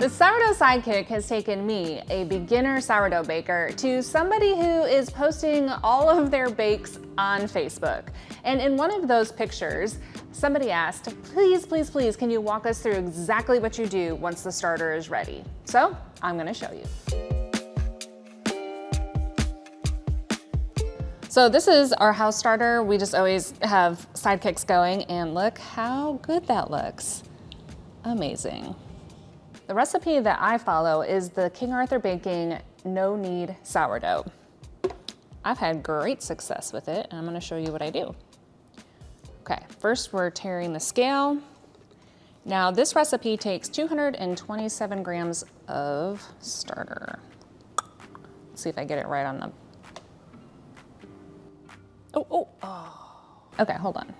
The Sourdough Sidekick has taken me, a beginner sourdough baker, to somebody who is posting all of their bakes on Facebook. And in one of those pictures, somebody asked, please, please, please, can you walk us through exactly what you do once the starter is ready? So I'm gonna show you. So this is our house starter. We just always have Sidekicks going, and look how good that looks. Amazing. The recipe that I follow is the King Arthur Baking No-Knead sourdough. I've had great success with it, and I'm gonna show you what I do. Okay, first we're tearing the scale. Now this recipe takes 227 grams of starter. Let's see if I get it right on the, oh. Okay, hold on.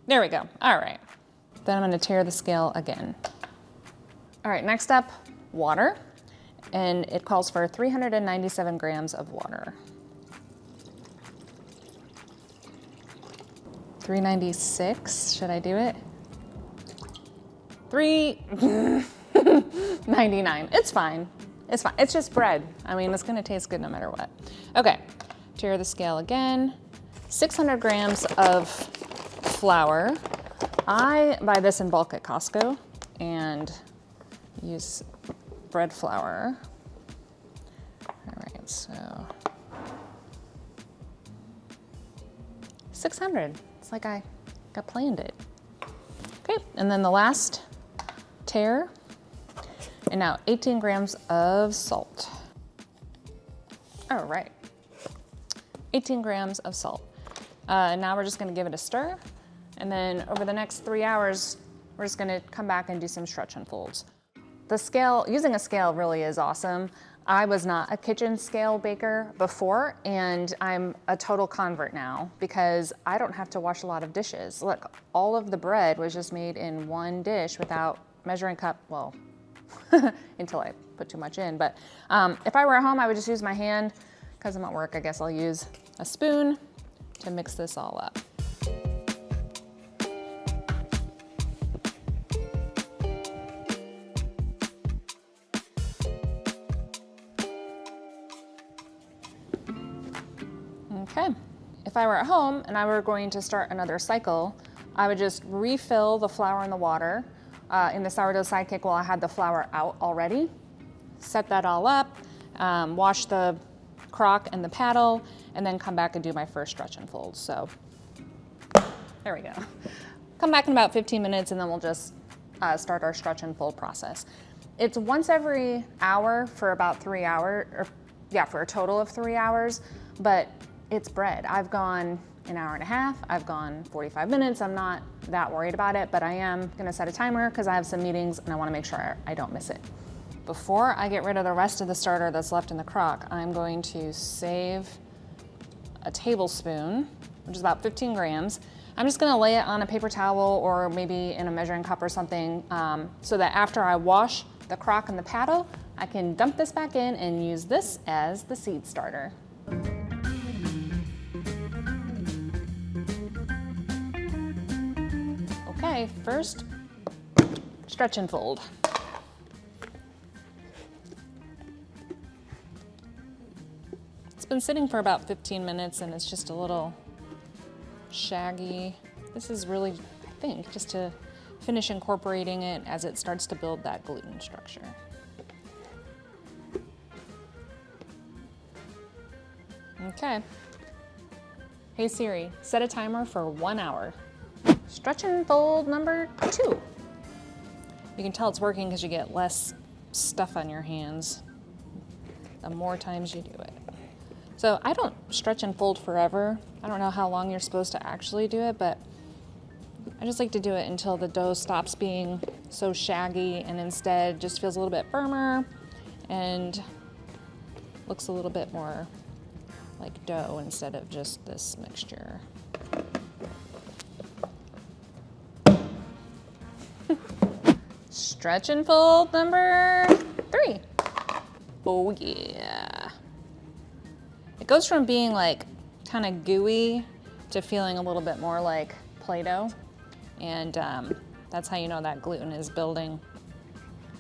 There we go, all right. Then I'm gonna tear the scale again. All right, next up, water. And it calls for 397 grams of water. 396, should I do it? 399, it's fine. It's fine, it's just bread. I mean, it's gonna taste good no matter what. Okay, tear the scale again. 600 grams of flour. I buy this in bulk at Costco and use bread flour. All right, so 600. It's like I planned it. Okay, and then the last tear, and now 18 grams of salt. All right, 18 grams of salt. Now we're just gonna give it a stir, and then over the next 3 hours, we're just gonna come back and do some stretch and folds. The scale, using a scale really is awesome. I was not a kitchen scale baker before, and I'm a total convert now because I don't have to wash a lot of dishes. Look, all of the bread was just made in one dish without measuring cup, well, until I put too much in. But if I were at home, I would just use my hand. Because I'm at work, I guess I'll use a spoon to mix this all up. Okay, if I were at home and I were going to start another cycle, I would just refill the flour and the water in the Sourdough Sidekick while I had the flour out already. Set that all up, wash the crock and the paddle, and then come back and do my first stretch and fold. So there we go. Come back in about 15 minutes and then we'll just start our stretch and fold process. It's once every hour for about 3 hours, or yeah, for a total of 3 hours, but it's bread. I've gone an hour and a half, I've gone 45 minutes. I'm not that worried about it, but I am gonna set a timer because I have some meetings and I wanna make sure I don't miss it. Before I get rid of the rest of the starter that's left in the crock, I'm going to save a tablespoon, which is about 15 grams. I'm just gonna lay it on a paper towel or maybe in a measuring cup or something so that after I wash the crock and the paddle, I can dump this back in and use this as the seed starter. Okay, first, stretch and fold. It's been sitting for about 15 minutes and it's just a little shaggy. This is really, I think, just to finish incorporating it as it starts to build that gluten structure. Okay. Hey Siri, set a timer for 1 hour. Stretch and fold number 2. You can tell it's working because you get less stuff on your hands the more times you do it. So I don't stretch and fold forever. I don't know how long you're supposed to actually do it, but I just like to do it until the dough stops being so shaggy and instead just feels a little bit firmer and looks a little bit more like dough instead of just this mixture. Stretch and fold number 3. Oh yeah. It goes from being like kind of gooey to feeling a little bit more like Play-Doh. And that's how you know that gluten is building.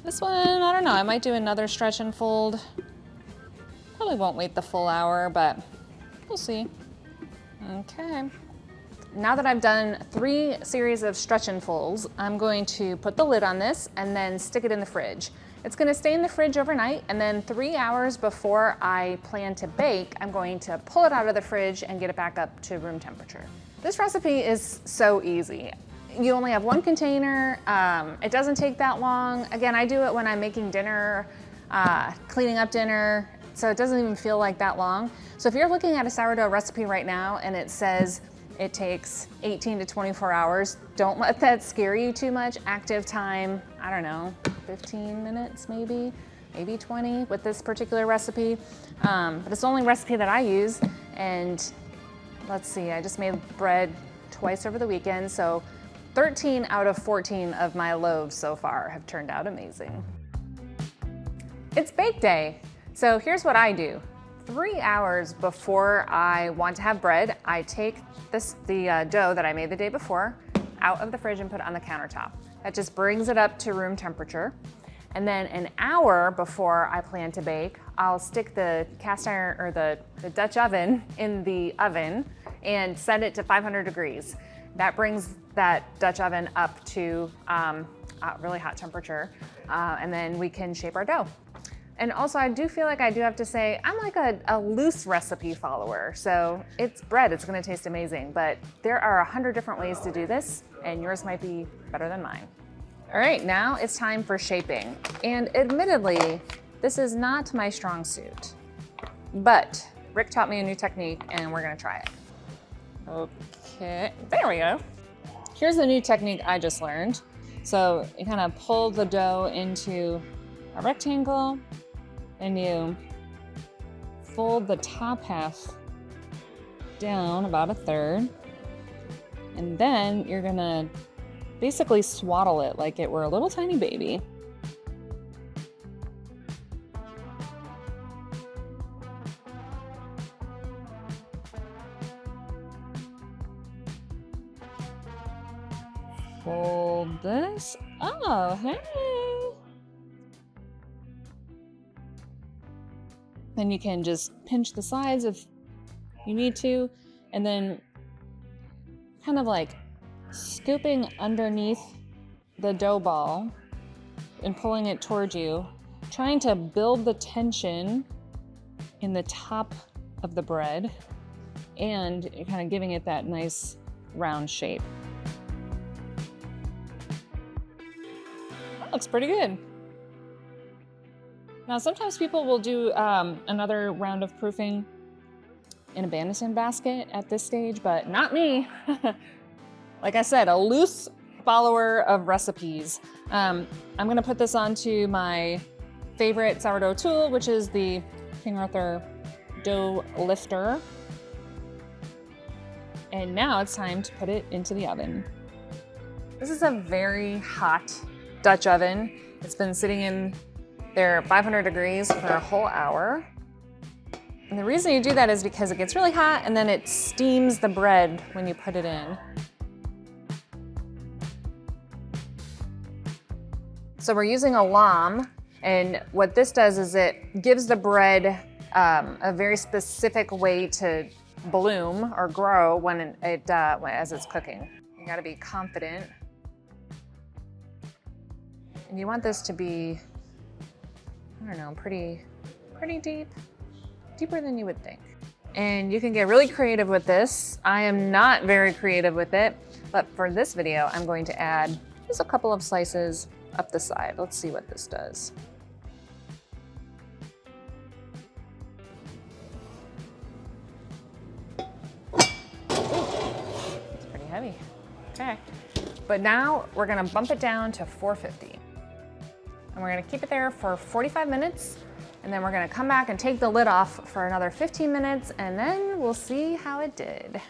This one, I don't know, I might do another stretch and fold. Probably won't wait the full hour, but we'll see. Okay. Now that I've done 3 series of stretch and folds, I'm going to put the lid on this and then stick it in the fridge. It's gonna stay in the fridge overnight, and then 3 hours before I plan to bake, I'm going to pull it out of the fridge and get it back up to room temperature. This recipe is so easy. You only have 1 container. It doesn't take that long. Again, I do it when I'm making dinner, cleaning up dinner, so it doesn't even feel like that long. So if you're looking at a sourdough recipe right now and it says it takes 18 to 24 hours, don't let that scare you too much. Active time, I don't know, 15 minutes maybe 20 with this particular recipe. But it's the only recipe that I use. And let's see, I just made bread twice over the weekend, so 13 out of 14 of my loaves so far have turned out amazing. It's bake day. So here's what I do. 3 hours before I want to have bread, I take the dough that I made the day before out of the fridge and put it on the countertop. That just brings it up to room temperature. And then an hour before I plan to bake, I'll stick the cast iron or the Dutch oven in the oven and set it to 500 degrees. That brings that Dutch oven up to really hot temperature, and then we can shape our dough. And also, I do feel like I do have to say, I'm like a loose recipe follower. So it's bread, it's gonna taste amazing, but there are 100 different ways to do this, and yours might be better than mine. All right, now it's time for shaping. And admittedly, this is not my strong suit, but Rick taught me a new technique and we're gonna try it. Okay, there we go. Here's the new technique I just learned. So you kind of pull the dough into a rectangle and you fold the top half down about 1/3. And then you're gonna basically swaddle it like it were a little tiny baby. Fold this. Oh, hey. Then you can just pinch the sides if you need to, and then kind of like scooping underneath the dough ball and pulling it towards you, trying to build the tension in the top of the bread, and you're kind of giving it that nice round shape. That looks pretty good. Now, sometimes people will do another round of proofing in a Banison basket at this stage, but not me. Like I said, a loose follower of recipes. I'm gonna put this onto my favorite sourdough tool, which is the King Arthur dough lifter. And now it's time to put it into the oven. This is a very hot Dutch oven. It's been sitting in there 500 degrees for a whole hour. And the reason you do that is because it gets really hot and then it steams the bread when you put it in. So we're using a lame, and what this does is it gives the bread a very specific way to bloom or grow when as it's cooking. You gotta be confident. And you want this to be, I don't know, pretty deep, deeper than you would think. And you can get really creative with this. I am not very creative with it, but for this video, I'm going to add just a couple of slices up the side. Let's see what this does. It's pretty heavy. Okay. But now we're gonna bump it down to 450. And we're gonna keep it there for 45 minutes. And then we're gonna come back and take the lid off for another 15 minutes, and then we'll see how it did.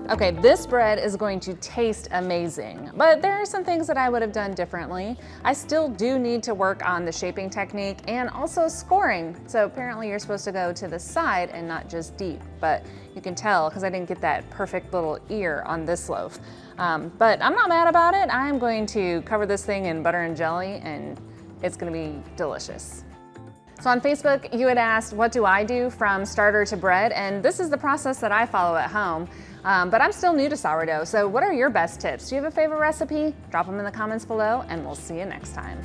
Okay, this bread is going to taste amazing, but there are some things that I would have done differently. I still do need to work on the shaping technique and also scoring. So apparently you're supposed to go to the side and not just deep, but you can tell because I didn't get that perfect little ear on this loaf. But I'm not mad about it. I'm going to cover this thing in butter and jelly and it's gonna be delicious. So on Facebook, you had asked, what do I do from starter to bread? And this is the process that I follow at home. But I'm still new to sourdough, so what are your best tips? Do you have a favorite recipe? Drop them in the comments below, and we'll see you next time.